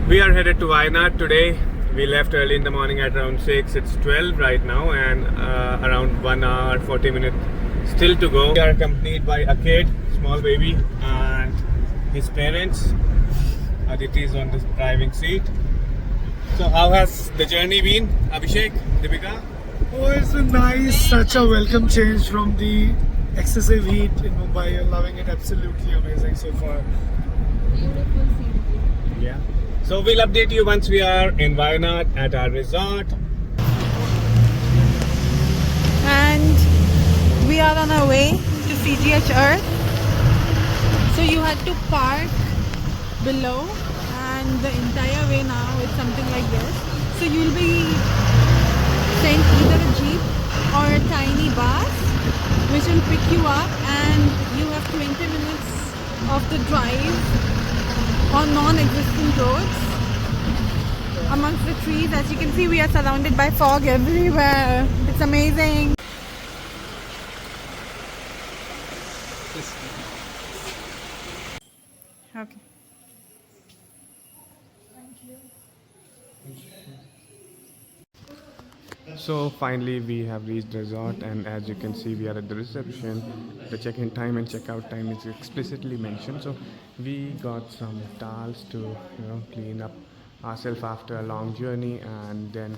We are headed to Wayanad today. We left early in the morning at around 6. It's 12 right now and around 1 hour 40 minutes still to go. We are accompanied by a kid, small baby, and his parents. Aditi is on the driving seat. So how has the journey been, Abhishek, Deepika? Oh, it's a nice, such a welcome change from the excessive heat in Mumbai. I'm loving it, absolutely amazing so far. Beautiful scenery. Yeah. So we'll update you once we are in Wayanad at our resort. And we are on our way to CGH Earth. So you had to park below, and the entire way now is something like this. So you'll be sent either a jeep or a tiny bus which will pick you up, and you have 20 minutes of the drive on non-existent roads amongst the trees. As you can see, we are surrounded by fog everywhere. It's amazing. Okay. So finally we have reached the resort, and as you can see we are at the reception. The check-in time and check-out time is explicitly mentioned. So we got some towels to clean up ourselves after a long journey, and then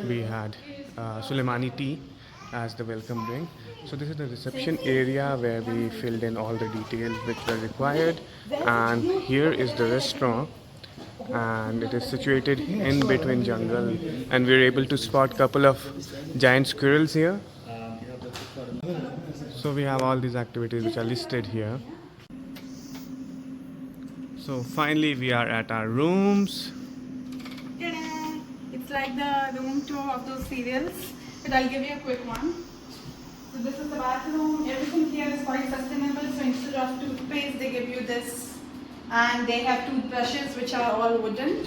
we had Suleimani tea as the welcome drink. So this is the reception area where we filled in all the details which were required, and here is the restaurant, and it is situated in between jungle, and we were able to spot couple of giant squirrels here. So we have all these activities which are listed here. So finally we are at our rooms. Ta-da! It's like the room tour of those serials, but I'll give you a quick one. So this is the bathroom. Everything here is quite sustainable. So instead of toothpaste, they give you this, and they have toothbrushes which are all wooden.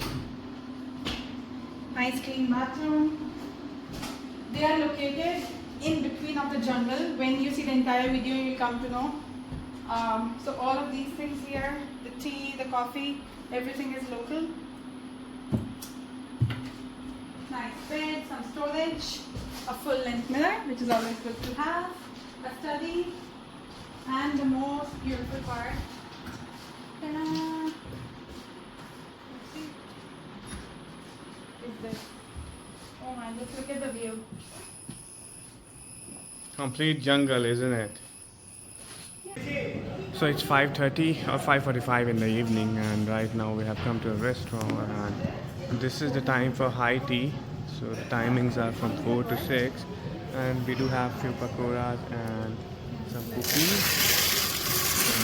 Nice clean bathroom. They are located in between of the jungle. When you see the entire video, you will come to know. So all of these things here, the tea, the coffee, everything is local. Nice bed, some storage, a full-length mirror, which is always good to have, a study, and the most beautiful part. Ta-da! Let's see. Is this? Oh my, just look at the view. Complete jungle, isn't it? So it's 5:30 or 5:45 in the evening, and right now we have come to a restaurant, and this is the time for high tea. So the timings are from 4 to 6, and we do have few pakoras and some cookies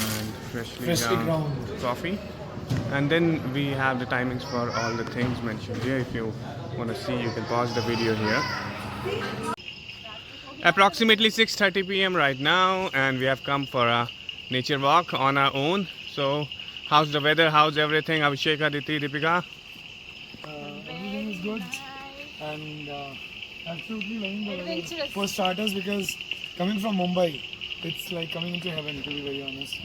and freshly ground coffee. And then we have the timings for all the things mentioned here. If you want to see, you can pause the video here. Approximately 6:30 p.m. right now, and we have come for a nature walk on our own. So how's the weather? How's everything? Abhishek, Aditi, Deepika? Everything is good, and absolutely loving the weather. For starters, because coming from Mumbai, it's like coming into heaven, to be very honest.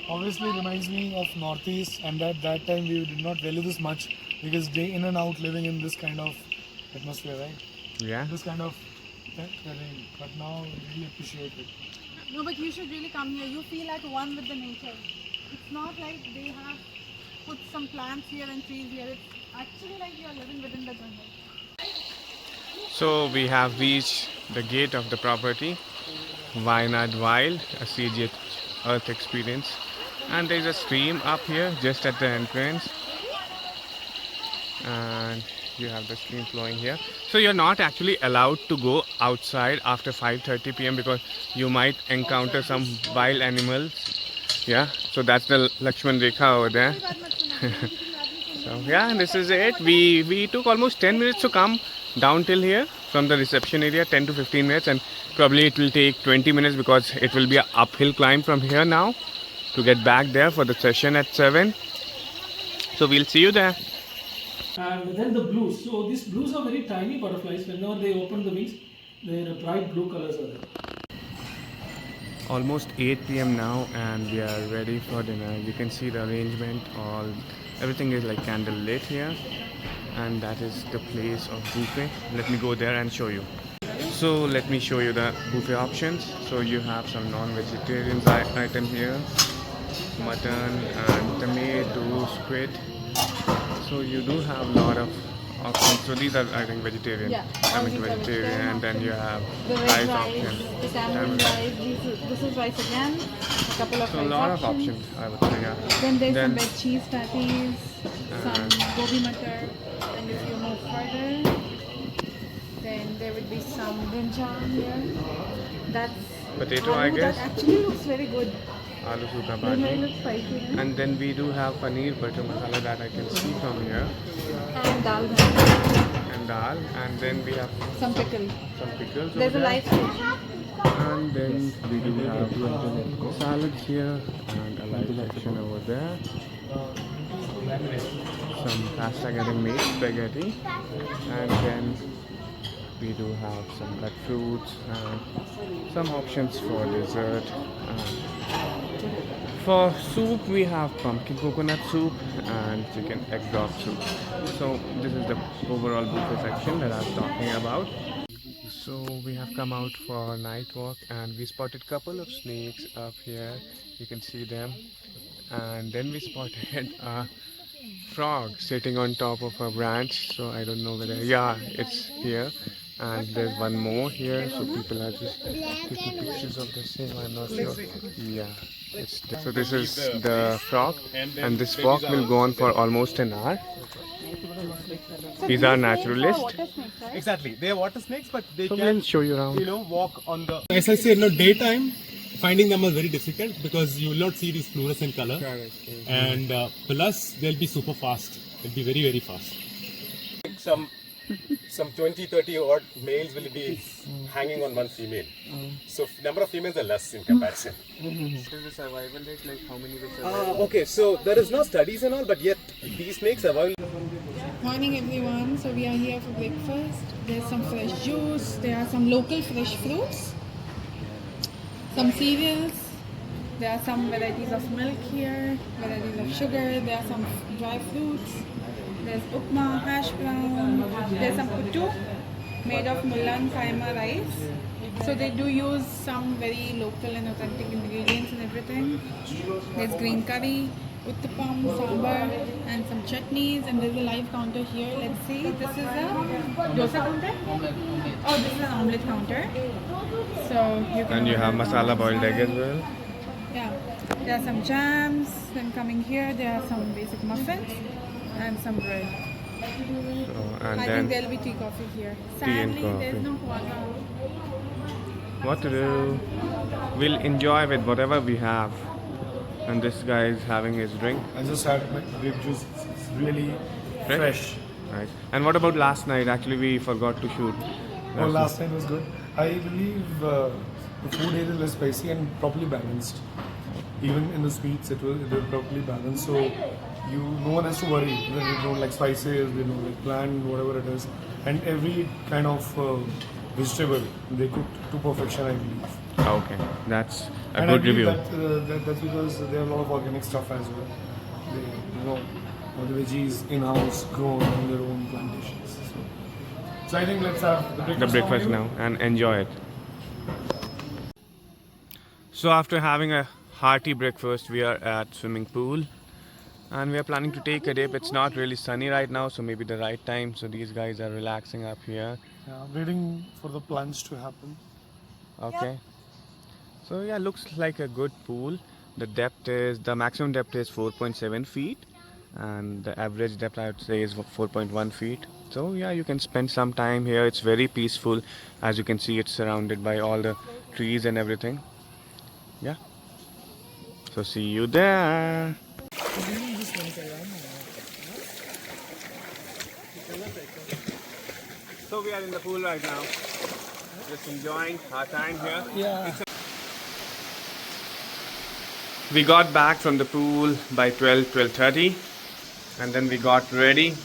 Obviously, it reminds me of Northeast, and at that time we did not value this much because day in and out living in this kind of atmosphere, right? Yeah. This kind of terrain, but now I really appreciate it. No, but you should really come here. You feel at one with the nature. It's not like they have put some plants here and trees here. It's actually like you are living within the jungle. So we have reached the gate of the property, Wayanad Wild, a CGH Earth experience. And there is a stream up here just at the entrance. And you have the stream flowing here. So you're not actually allowed to go outside after 5:30 p.m. because you might encounter some wild animals. Yeah, so that's the Lakshman Rekha over there. So yeah, this is it. We took almost 10 minutes to come down till here from the reception area, 10 to 15 minutes, and probably it will take 20 minutes because it will be an uphill climb from here now to get back there for the session at 7. So we'll see you there. And then the blues. So these blues are very tiny butterflies. Whenever they open the wings, their bright blue colors are there. Almost 8 p.m. now, and we are ready for dinner. You can see the arrangement, all Everything is like candle lit here, and that is the place of buffet. Let me go there and show you. So let me show you the buffet options. So you have some non-vegetarian item here, mutton and tomato, squid. So you do have a lot of options. So these are, I think, vegetarian. Yeah, I all mean these are vegetarian, and then you have the veg rice rice, option. the salmon rice, this is rice again, a couple of So a rice lot options. of options, I would say. Yeah. Then there's some Then veg cheese patties, some gobi matar, and if you move further, then there would be some brinjal here. That's potato, I aloo that guess. actually looks very good. Aloo sukha It really bhaji. looks spicy, right? And then we do have paneer butter masala that I can see from here, And dal bhati, and dal, and then we have some pickle. some pickles There's over a there. live station. And then we do have salads here, and a live section over there. Some pasta getting made, spaghetti, and then we do have some cut fruits and some options for dessert. For soup, we have pumpkin coconut soup and chicken egg drop soup. So this is the overall buffet section that I was talking about. So we have come out for a night walk, and we spotted couple of snakes up here. You can see them, and then we spotted a frog sitting on top of a branch. So I don't know whether, yeah, it's here, and there's one more here. So people are just taking pictures of the same. I'm not sure. Yeah, it's there. So this is the frog, and this walk will go on for almost an hour. These are naturalists. Exactly. They are water snakes, but they So can, we'll show you around. walk on the. As I said, daytime, finding them is very difficult because you will not see this fluorescent color. And plus, they'll be super fast. They'll be very, very fast. Some 20, 30 odd males will be hanging on one female. So number of females are less in comparison. What is the survival rate? Like how many will survive? Okay, so there is no studies and all, but yet these snakes survive. Morning everyone, so we are here for breakfast. There's some fresh juice, there are some local fresh fruits, some cereals, there are some varieties of milk here, varieties of sugar, there are some dry fruits, there's upma, hash brown, there's some puttu made of mullan kaima rice. So they do use some very local and authentic ingredients and everything. There's green curry, uttapam, sambar, and some chutneys, and there's a live counter here. Let's see, this is a dosa counter. Oh, this is an omelette counter. So you can. And you have order masala boiled egg as masala. well. Yeah, there are some jams. Then coming here, there are some basic muffins and some bread. So, and I think then there'll be tea coffee here. Tea and Sadly, there's coffee. no water. what to do? We'll enjoy with whatever we have. And this guy is having his drink. I just had my grape juice. It's really fresh. Right. And what about last night? Actually, we forgot to shoot. Oh, last night was good. I believe the food here is less spicy and properly balanced. Even in the sweets, it was properly balanced. So no one has to worry that they don't like spices, they don't like bland, whatever it is. And every kind of vegetable they cooked to perfection, I believe. Okay, that's a And I good believe review. that's because they have a lot of organic stuff as well. They, all the veggies in-house grown on their own plantations. So I think let's have the breakfast, The breakfast now and enjoy it. So after having a hearty breakfast, we are at swimming pool, and we are planning to take a dip. It's not really sunny right now, so maybe the right time. So these guys are relaxing up here. Yeah, waiting for the plunge to happen. Okay. So yeah, looks like a good pool. The maximum depth is 4.7 feet, and the average depth I would say is 4.1 feet. So yeah, you can spend some time here. It's very peaceful. As you can see, it's surrounded by all the trees and everything. Yeah. So see you there. So we are in the pool right now. Just enjoying our time here. Yeah. We got back from the pool by 12:30, and then we got ready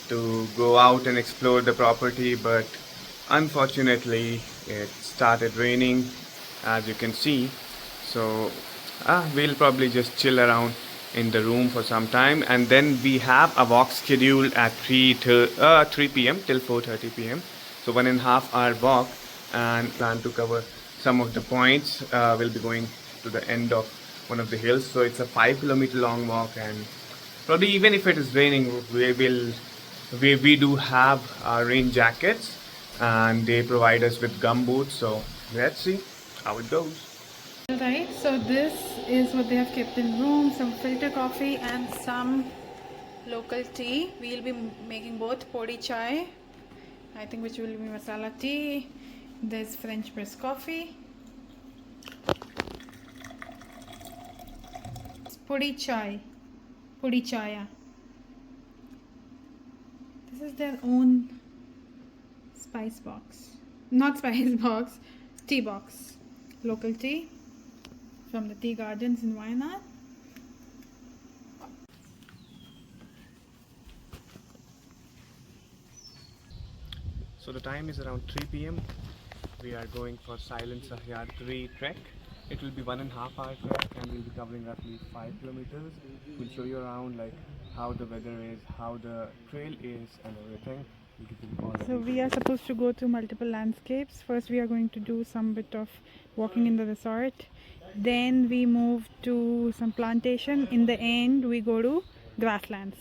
to go out and explore the property, but unfortunately it started raining, as you can see. So we'll probably just chill around in the room for some time, and then we have a walk scheduled at 3 p.m. till 4:30 p.m. So 1.5 hour walk, and plan to cover some of the points. We'll be going to the end of one of the hills, so it's a 5 kilometer long walk, and probably even if it is raining, we do have rain jackets, and they provide us with gum boots. So let's see how it goes. Alright, so this is what they have kept in room, some filter coffee and some local tea. We'll be making both podi chai, I think, which will be masala tea. There's French press coffee. It's podi chaya. This is their own spice box, not spice box, tea box. Local tea from the tea gardens in Wayanad. So the time is around 3 p.m. We are going for Silent Sahyadri trek. It will be 1.5 hour trek, and we'll be covering roughly 5 kilometers. We'll show you around like how the weather is, how the trail is, and everything. We'll give you all the So we are supposed to go through multiple landscapes. First we are going to do some bit of walking in the resort. Then we move to some plantation. In the end we go to grasslands.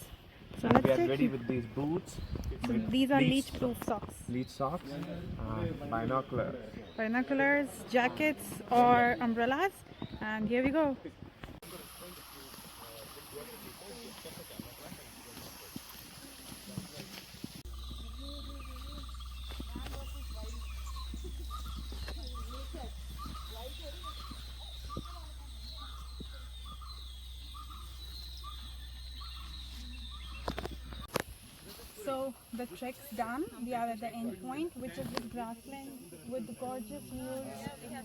So And let's we are take ready you. with these boots. So with these are leech proof socks. leech socks, binoculars. Binoculars, jackets or umbrellas, and here we go. So the trek's done. We are at the end point, which is this grassland with the gorgeous views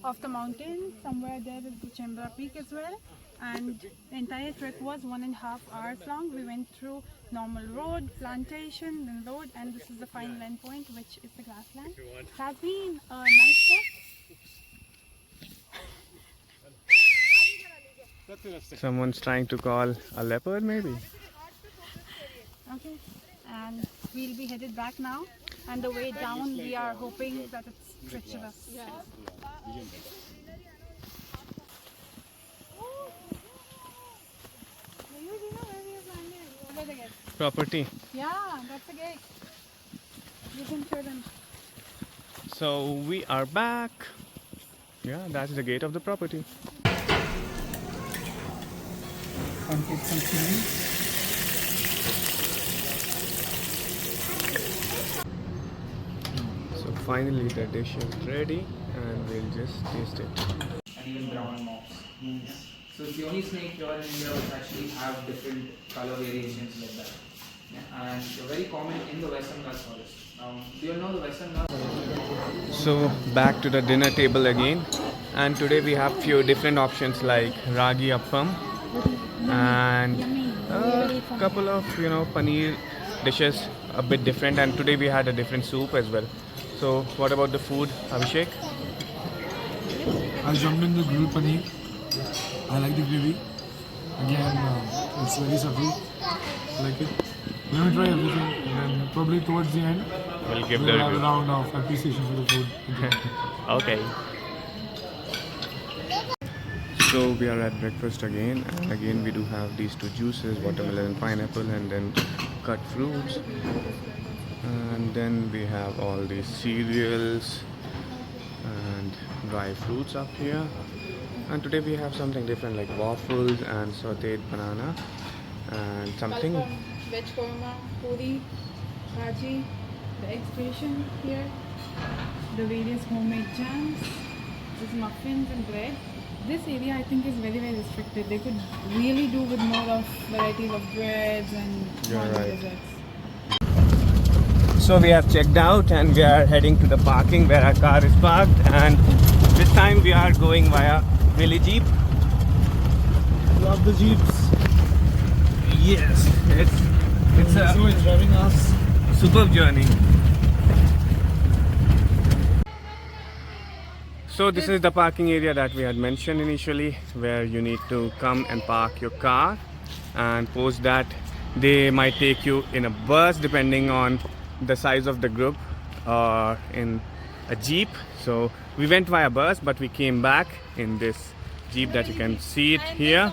of the mountain. Somewhere there is the Chembra Peak as well. And the entire trek was 1.5 hours long. We went through normal road, plantation, then road, and this is the final end point, which is the grassland. It has been a nice trek. Someone's trying to call a leopard, maybe. Okay, and we'll be headed back now. And the way down, we are hoping that it's treacherous. Yeah. Property. Yeah, that's the gate. You can show them. So we are back. Yeah, that's the gate of the property. And take some chili. So finally the dish is ready, and we'll just taste it. and even brown mops. So it's the only snake here in India which actually have different color variations like that. Yeah, and they're very common in the Western Ghats forest. Do you know the Western Ghats? So back to the dinner table again, and today we have few different options like ragi appam and a couple of paneer dishes, a bit different, and today we had a different soup as well. So what about the food, Abhishek? I jumped in the grilled paneer. I like the gravy. Again, it's very subtle. I like it. We're going to try everything, and then probably towards the end, We'll give we'll the have a review. round of appreciation for the food. Okay. So we are at breakfast again, and again we do have these two juices, watermelon and pineapple, and then cut fruits, and then we have all these cereals and dry fruits up here. And today we have something different like waffles and sauteed banana and something. Veg korma, puri, bhaji, the egg station here, the various homemade jams, there's muffins and bread. This area I think is very restricted. They could really do with more of varieties of breads and You're right. desserts. So we have checked out and we are heading to the parking where our car is parked, and this time we are going via Willy Jeep. Love the jeeps. Yes, it's So a it's driving us. superb journey. So this is the parking area that we had mentioned initially, where you need to come and park your car. and post that they might take you in a bus depending on the size of the group, or in a jeep. So we went via bus, but we came back in this jeep that you can see it here.